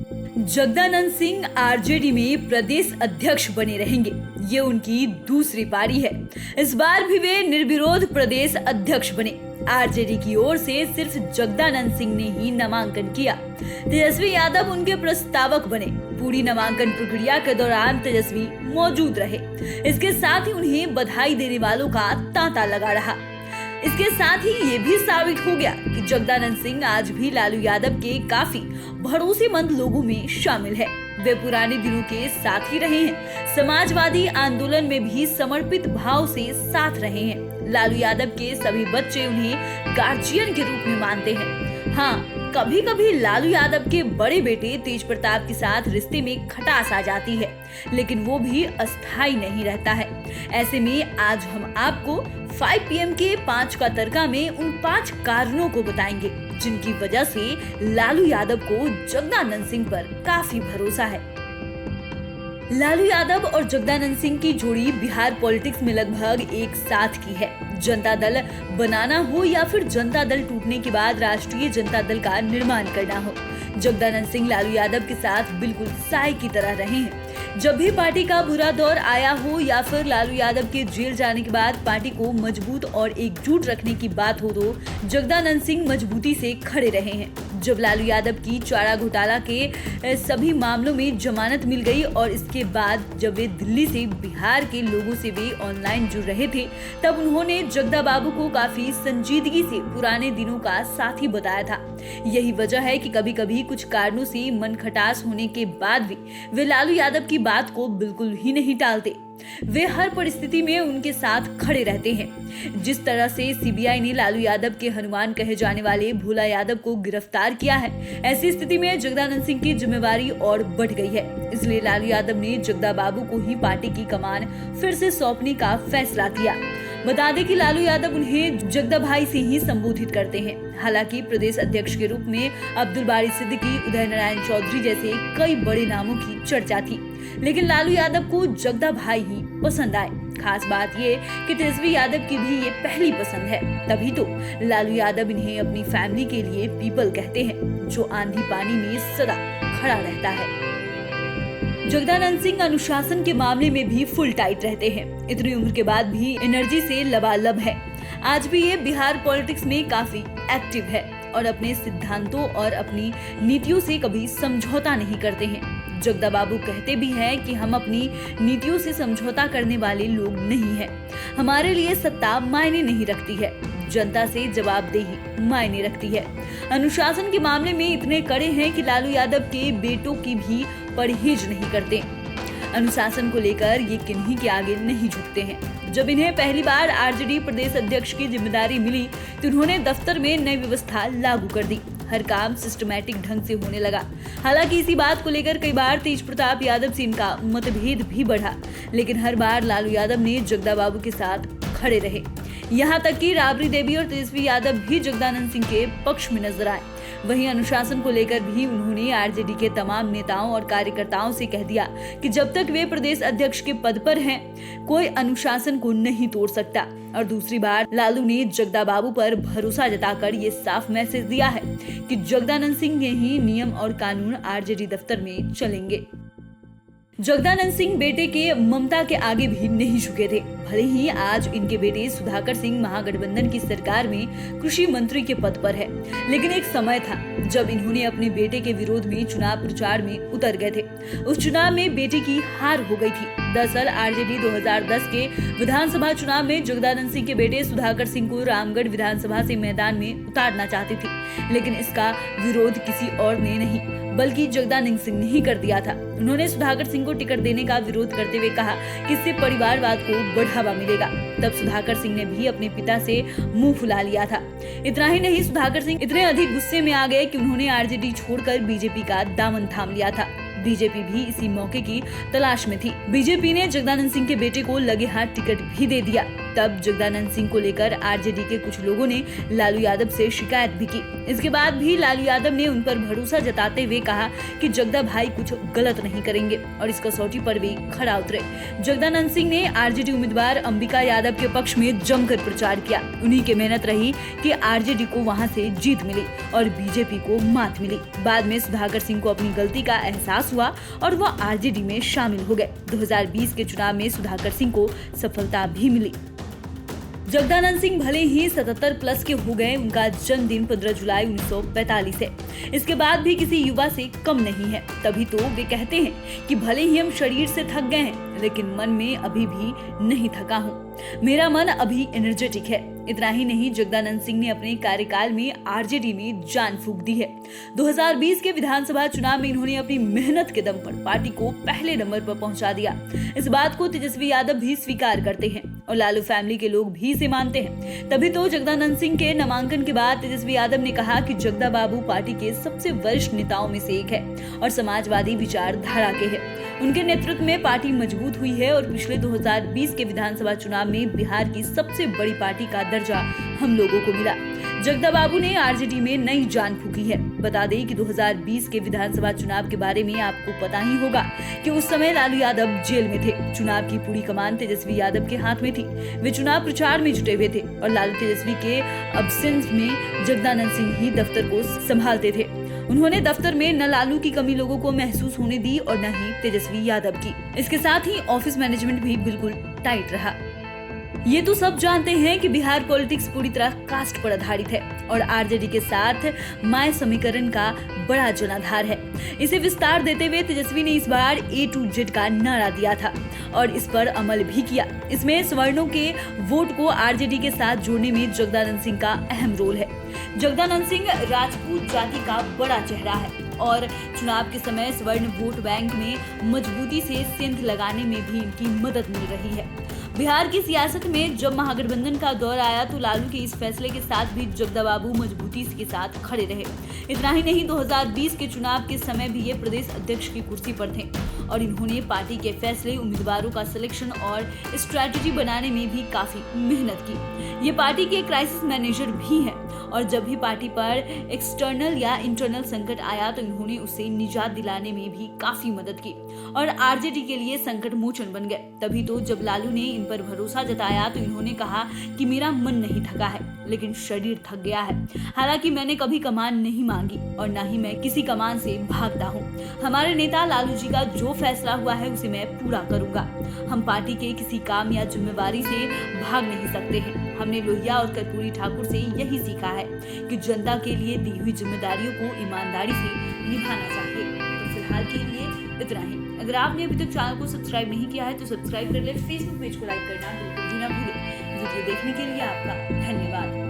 Jagdanand Singh RJD में प्रदेश अध्यक्ष बने रहेंगे। ये उनकी दूसरी पारी है। इस बार भी वे निर्विरोध प्रदेश अध्यक्ष बने। आरजेडी की ओर से सिर्फ जगदानंद सिंह ने ही नामांकन किया। तेजस्वी यादव उनके प्रस्तावक बने। पूरी नामांकन प्रक्रिया के दौरान तेजस्वी मौजूद रहे। इसके साथ ही उन्हें बधाई देने वालों का तांता लगा रहा। इसके साथ ही ये भी साबित हो गया कि जगदानंद सिंह आज भी लालू यादव के काफी भरोसेमंद लोगों में शामिल है। वे पुराने दिनों के साथ ही रहे हैं। समाजवादी आंदोलन में भी समर्पित भाव से साथ रहे हैं। लालू यादव के सभी बच्चे उन्हें गार्जियन के रूप में मानते हैं। हाँ, कभी कभी लालू यादव के बड़े बेटे तेज प्रताप के साथ रिश्ते में खटास आ जाती है, लेकिन वो भी अस्थायी नहीं रहता है। ऐसे में आज हम आपको 5 PM के 5 का तड़का में उन 5 कारणों को बताएंगे जिनकी वजह से लालू यादव को जगदानंद सिंह पर काफी भरोसा है। लालू यादव और जगदानंद सिंह की जोड़ी बिहार पॉलिटिक्स में लगभग एक साथ की है। जनता दल बनाना हो या फिर जनता दल टूटने के बाद राष्ट्रीय जनता दल का निर्माण करना हो, जगदानंद सिंह लालू यादव के साथ बिल्कुल साए की तरह रहे हैं। जब भी पार्टी का बुरा दौर आया हो या फिर लालू यादव के जेल जाने के बाद पार्टी को मजबूत और एकजुट रखने की बात हो तो जगदानंद सिंह मजबूती से खड़े रहे हैं। जब लालू यादव की चारा घोटाला के सभी मामलों में जमानत मिल गई और इसके बाद जब वे दिल्ली से बिहार के लोगों से वे ऑनलाइन जुड़ रहे थे, तब उन्होंने जगदा बाबू को काफी संजीदगी से पुराने दिनों का साथी बताया था। यही वजह है कि कभी कभी कुछ कारणों से मन खटास होने के बाद भी वे लालू यादव की बात को बिल्कुल ही नहीं टालते। वे हर परिस्थिति में उनके साथ खड़े रहते हैं। जिस तरह से सीबीआई ने लालू यादव के हनुमान कहे जाने वाले भोला यादव को गिरफ्तार किया है, ऐसी स्थिति में जगदानंद सिंह की जिम्मेवारी और बढ़ गई है। इसलिए लालू यादव ने जगदा बाबू को ही पार्टी की कमान फिर से सौंपने का फैसला किया। बता दें कि लालू यादव उन्हें जगदा भाई से ही संबोधित करते हैं। हालांकि प्रदेश अध्यक्ष के रूप में अब्दुल बारी सिद्दीकी, उदय नारायण चौधरी जैसे कई बड़े नामों की चर्चा थी, लेकिन लालू यादव को जगदा भाई ही पसंद आए। खास बात ये कि तेजस्वी यादव की भी ये पहली पसंद है। तभी तो लालू यादव इन्हें अपनी फैमिली के लिए पीपल कहते हैं, जो आंधी पानी में सदा खड़ा रहता है। जगदानंद सिंह अनुशासन के मामले में भी फुल टाइट रहते हैं। इतनी उम्र के बाद भी एनर्जी से लबालब है। आज भी ये बिहार पॉलिटिक्स में काफी एक्टिव है और अपने सिद्धांतों और अपनी नीतियों से कभी समझौता नहीं करते हैं। जगदा बाबू कहते भी हैं कि हम अपनी नीतियों से समझौता करने वाले लोग नहीं हैं। हमारे लिए सत्ता मायने नहीं रखती है, जनता से जवाबदेही मायने रखती है। अनुशासन के मामले में इतने कड़े हैं कि लालू यादव के बेटों की भी परहेज नहीं करते। अनुशासन को लेकर ये किन्हीं के आगे नहीं झुकते हैं। जब इन्हें पहली बार आरजेडी प्रदेश अध्यक्ष की जिम्मेदारी मिली तो उन्होंने दफ्तर में नई व्यवस्था लागू कर दी। हर काम सिस्टमैटिक ढंग से होने लगा। हालांकि इसी बात को लेकर कई बार तेज प्रताप यादव से इनका मतभेद भी बढ़ा, लेकिन हर बार लालू यादव ने जगदा बाबू के साथ खड़े रहे। यहाँ तक कि राबड़ी देवी और तेजस्वी यादव भी जगदानंद सिंह के पक्ष में नजर आए। वहीं अनुशासन को लेकर भी उन्होंने आरजेडी के तमाम नेताओं और कार्यकर्ताओं से कह दिया कि जब तक वे प्रदेश अध्यक्ष के पद पर हैं, कोई अनुशासन को नहीं तोड़ सकता। और दूसरी बार लालू ने जगदा बाबू पर भरोसा जताकर ये साफ मैसेज दिया है कि जगदानंद सिंह ने ही नियम और कानून आरजेडी दफ्तर में चलेंगे। जगदानंद सिंह बेटे के ममता के आगे भी नहीं झुके थे। भले ही आज इनके बेटे सुधाकर सिंह महागठबंधन की सरकार में कृषि मंत्री के पद पर है, लेकिन एक समय था जब इन्होंने अपने बेटे के विरोध में चुनाव प्रचार में उतर गए थे। उस चुनाव में बेटे की हार हो गई थी। दरअसल आरजेडी 2010 के विधानसभा चुनाव में जगदानंद सिंह के बेटे सुधाकर सिंह को रामगढ़ विधानसभा से मैदान में उतारना चाहती थी, लेकिन इसका विरोध किसी और ने नहीं बल्कि जगदानंद सिंह ने ही कर दिया था। उन्होंने सुधाकर सिंह को टिकट देने का विरोध करते हुए कहा कि इससे परिवारवाद को बढ़ावा मिलेगा। तब सुधाकर सिंह ने भी अपने पिता से मुंह फुला लिया था। इतना ही नहीं, सुधाकर सिंह इतने अधिक गुस्से में आ गए कि उन्होंने आरजेडी छोड़कर बीजेपी का दामन थाम लिया था। बीजेपी भी इसी मौके की तलाश में थी। बीजेपी ने जगदानंद सिंह के बेटे को लगे हाथ टिकट भी दे दिया। तब जगदानंद सिंह को लेकर आरजेडी के कुछ लोगों ने लालू यादव से शिकायत भी की। इसके बाद भी लालू यादव ने उन पर भरोसा जताते हुए कहा कि जगदा भाई कुछ गलत नहीं करेंगे और इस कसौटी पर वे खरा उतरे। जगदानंद सिंह ने आरजेडी उम्मीदवार अंबिका यादव के पक्ष में जमकर प्रचार किया। उन्हीं की मेहनत रही कि आरजेडी को वहां से जीत मिली और बीजेपी को मात मिली। बाद में सुधाकर सिंह को अपनी गलती का एहसास हुआ और वो आरजेडी में शामिल हो गए। 2020 के चुनाव में सुधाकर सिंह को सफलता भी मिली। जगदानंद सिंह भले ही 77 प्लस के हो गए, उनका जन्मदिन 15 जुलाई 1945 है। इसके बाद भी किसी युवा से कम नहीं है। तभी तो वे कहते हैं कि भले ही हम शरीर से थक गए हैं, लेकिन मन में अभी भी नहीं थका हूँ। मेरा मन अभी एनर्जेटिक है। इतना ही नहीं, जगदानंद सिंह ने अपने कार्यकाल में आरजेडी में जान फूंक दी है। 2020 के विधानसभा चुनाव में इन्होंने अपनी मेहनत के दम पर पार्टी को पहले नंबर पर पहुंचा दिया। इस बात को तेजस्वी यादव भी स्वीकार करते हैं और लालू फैमिली के लोग भी इसे मानते हैं। तभी तो जगदानंद सिंह के नामांकन के बाद तेजस्वी यादव ने कहा कि जगदा बाबू पार्टी के सबसे वरिष्ठ नेताओं में से एक है और समाजवादी विचारधारा के हैं। उनके नेतृत्व में पार्टी मजबूत हुई है और पिछले 2020 के विधानसभा चुनाव में बिहार की सबसे बड़ी पार्टी का दर्जा हम लोगों को मिला। जगदा बाबू ने आरजेडी में नई जान फूंकी है। बता दें कि 2020 के विधानसभा चुनाव के बारे में आपको पता ही होगा कि उस समय लालू यादव जेल में थे। चुनाव की पूरी कमान तेजस्वी यादव के हाथ में थी। वे चुनाव प्रचार में जुटे हुए थे और लालू तेजस्वी के अब्सेंस में जगदानंद सिंह ही दफ्तर को संभालते थे। उन्होंने दफ्तर में न लालू की कमी लोगों को महसूस होने दी और न ही तेजस्वी यादव की। इसके साथ ही ऑफिस मैनेजमेंट भी बिल्कुल टाइट रहा। ये तो सब जानते हैं कि बिहार पॉलिटिक्स पूरी तरह कास्ट पर आधारित है और आरजेडी के साथ माय समीकरण का बड़ा जनाधार है। इसे विस्तार देते हुए तेजस्वी ने इस बार A to Z का नारा दिया था और इस पर अमल भी किया। इसमें सवर्णों के वोट को आरजेडी के साथ जोड़ने में जगदानंद सिंह का अहम रोल है। जगदानंद सिंह राजपूत जाति का बड़ा चेहरा है और चुनाव के समय स्वर्ण वोट बैंक में मजबूती से सेंध लगाने में भी इनकी मदद मिल रही है। बिहार की सियासत में जब महागठबंधन का दौर आया तो लालू के इस फैसले के साथ भी जगदा बाबू मजबूती के साथ खड़े रहे। इतना ही नहीं, 2020 के चुनाव के समय भी ये प्रदेश अध्यक्ष की कुर्सी पर थे और इन्होंने पार्टी के फैसले, उम्मीदवारों का सिलेक्शन और स्ट्रैटेजी बनाने में भी काफी मेहनत की। ये पार्टी के क्राइसिस मैनेजर भी हैं और जब भी पार्टी पर एक्सटर्नल या इंटरनल संकट आया तो इन्होंने उसे निजात दिलाने में भी काफी मदद की और आरजेडी के लिए संकट मोचन बन गए। तभी तो जब लालू ने इन पर भरोसा जताया तो इन्होंने कहा कि मेरा मन नहीं थका है, लेकिन शरीर थक गया है। हालांकि मैंने कभी कमान नहीं मांगी और न ही मैं किसी कमान से भागता हूँ। हमारे नेता लालू जी का जो फैसला हुआ है उसे मैं पूरा करूंगा। हम पार्टी के किसी काम या जिम्मेवारी से भाग नहीं सकते हैं। हमने लोहिया और कर्पूरी ठाकुर से यही सीखा है कि जनता के लिए दी हुई जिम्मेदारियों को ईमानदारी से निभाना चाहिए। तो फिलहाल के लिए इतना ही। अगर आपने अभी तक चैनल को सब्सक्राइब नहीं किया है तो सब्सक्राइब कर ले। फेसबुक पेज को लाइक करना बिल्कुल भी ना भूलें। वीडियो देखने के लिए आपका धन्यवाद।